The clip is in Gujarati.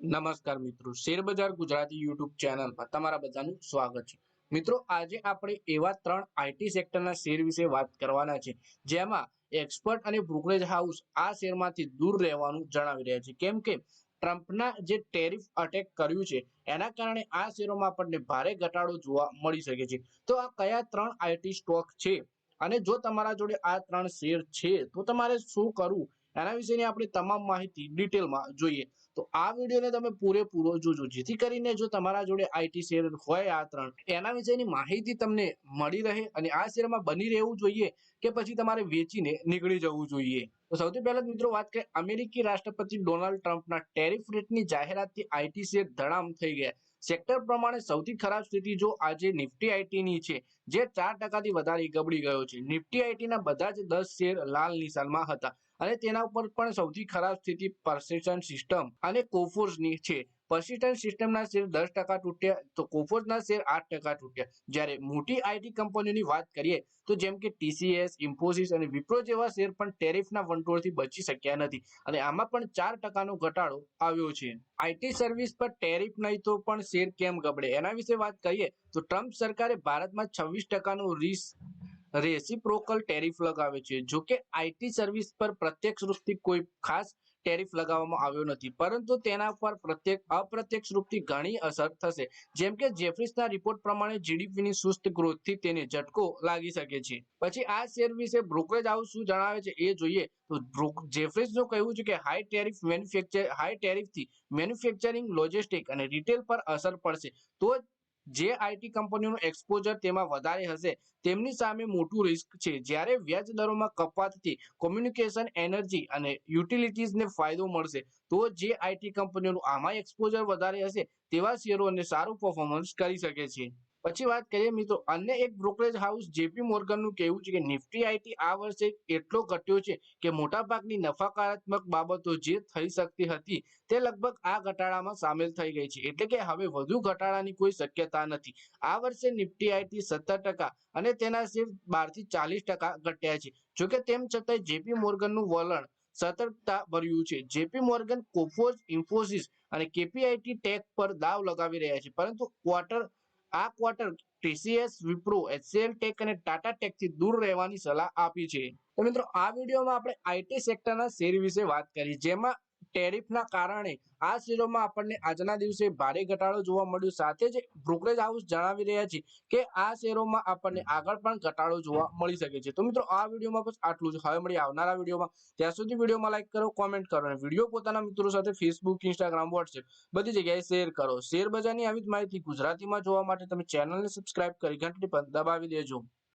નમસ્કાર મિત્રો, શેરબજાર ગુજરાતી યુટ્યુબ ચેનલમાં તમારા બધાનું સ્વાગત છે। મિત્રો, આજે આપણે એવા 3 આઈટી સેક્ટરના શેર વિશે વાત કરવાના છે જેમાં એક્સપર્ટ અને બ્રોકરેજ હાઉસ આ શેરમાંથી દૂર રહેવાનું જણાવી રહ્યા છે, કેમ કે ટ્રમ્પના જે ટેરિફ અટેક કર્યું છે એના કારણે આ શેરોમાં આપણને ભારે ઘટાડો જોવા મળી શકે છે। તો આ કયા 3 આઈટી સ્ટોક છે અને જો તમારા જોડે આ 3 શેર છે તો તમારે શું કરવું એના વિશેની આપણે તમામ માહિતી ડિટેલમાં જોઈએ। તો આ વિડીયોને તમે પૂરેપૂરો જોજો, જેથી કરીને જો તમારા જોડે આઈટી શેર હોય આ 3 એના વિશેની માહિતી તમને મળી રહે અને આ શેરમાં બની રહેવું જોઈએ કે પછી તમારે વેચીને નીકળી જવું જોઈએ। તો સૌથી પહેલા મિત્રો વાત કરીએ, અમેરિકી રાષ્ટ્રપતિ ડોનાલ્ડ ટ્રમ્પના ટેરિફ રેટની જાહેરાતથી આઈટી શેર ધડામ થઈ ગયા। સેક્ટર પ્રમાણે સૌથી ખરાબ સ્થિતિ જો આજે નિફ્ટી આઈટીની છે, જે 4% વધારે ગબડી ગયો છે। નિફ્ટી આઈટીના બધા જ 10 શેર લાલ નિશાનમાં હતા અને તેના ઉપર પણ સૌથી ખરાબ સ્થિતિ persistent સિસ્ટમ અને કોફોર્સની છે। persistent સિસ્ટમના શેર 10% તૂટ્યા તો કોફોર્સના શેર 8% તૂટ્યા। જ્યારે મોટી આઈટી કંપનીઓની વાત કરીએ તો જેમ કે ટીસીએસ, ઇન્ફોસિસ અને વિપ્રો જેવા શેર પણ ટેરિફના વંટોળથી બચી શક્યા નથી અને આમાં પણ 4%નો ઘટાડો આવ્યો છે। આઈટી સર્વિસ પર ટેરિફ નહીં તો પણ શેર કેમ ગબડે એના વિશે વાત કરીએ તો ટ્રમ્પ સરકારે ભારતમાં 26%નો રેસિપ્રોકલ ટેરિફ લગાવે છે। જો કે આઈટી સર્વિસ પર પ્રત્યક્ષ રૂપથી કોઈ ખાસ ટેરિફ લગાવવામાં આવ્યો નથી, પરંતુ તેના પર અપ્રત્યક્ષ રૂપથી ઘણી અસર થશે। જેમ કે જેફરીસના રિપોર્ટ પ્રમાણે જીડીપીની સુસ્ત ગ્રોથથી તેને ઝટકો લાગી શકે છે। પછી આ શેર વિશે બ્રોકરેજ હાઉસ શું જણાવે છે એ જોઈએ તો જેફરીસનું કહેવું છે કે હાઈ ટેરિફથી મેન્યુફેક્ચરિંગ, લોજિસ્ટિક અને રિટેલ પર અસર પડશે, તો જે આઈટી કંપનીઓનું એક્સપોઝર તેમાં વધારે હશે તેમની સામે મોટું રિસ્ક છે। જ્યારે વ્યાજ દરોમાં કપાતથી કોમ્યુનિકેશન, એનર્જી અને યુટિલિટીઝને ફાયદો મળશે, તો જે આઈટી કંપનીઓનું આમાં એક્સપોઝર વધારે હશે તેવા શેરોને સારું પરફોર્મન્સ કરી શકે છે। પછી વાત કરીએ મિત્રો, અન્ય એક બ્રોકરેજ હાઉસ જેપી મોર્ગનનું કહેવું છે કે નિફ્ટી આઈટી આ વર્ષે એટલો ઘટ્યો છે કે મોટાભાગની નફાકારક બાબતો જે થઈ શકતી હતી તે લગભગ આ ઘટાડામાં સામેલ થઈ ગઈ છે, એટલે કે હવે વધુ ઘટાડાની કોઈ શક્યતા નથી। આ વર્ષે નિફ્ટી આઈટી 17% અને તેના શેર 12 થી 40% ઘટ્યા છે। જોકે તેમ છતાંય જેપી મોર્ગનનું વલણ સતર્કતા ભર્યું છે। જેપી મોર્ગન કોફોર્સ, ઇન્ફોસિસ અને કેપીઆઈટી ટેક પર દાવ લગાવી રહ્યા છે, પરંતુ આ quarter TCS, Wipro, HCL tech અને ટાટા ટેકથી દૂર રહેવાની સલાહ આપી છે। તો મિત્રો, આ વિડીયોમાં આપણે આઈટી સેક્ટરના શેર વિશે વાત કરી, જેમાં ટેરિફના કારણે આ શેરોમાં આપણને આજના દિવસે ભારે ઘટાડો જોવા મળ્યો। સાથે જ બ્રોકરેજ હાઉસ જણાવી રહ્યા છે કે આ શેરોમાં આપણને આગળ પણ ઘટાડો જોવા મળી શકે છે। તો મિત્રો, આ વિડીયોમાં બસ આટલું જ। હવે મળીએ આવનારા વિડીયોમાં, ત્યાં સુધી વિડીયોમાં લાઈક કરો, કોમેન્ટ કરો અને વિડીયો પોતાના મિત્રો સાથે ફેસબુક, ઇન્સ્ટાગ્રામ, વોટ્સએપ બધી જગ્યાએ શેર કરો। શેર બજારની આવી જ માહિતી ગુજરાતીમાં જોવા માટે તમે ચેનલને સબસ્ક્રાઇબ કરી ઘંટડી પર દબાવી દેજો।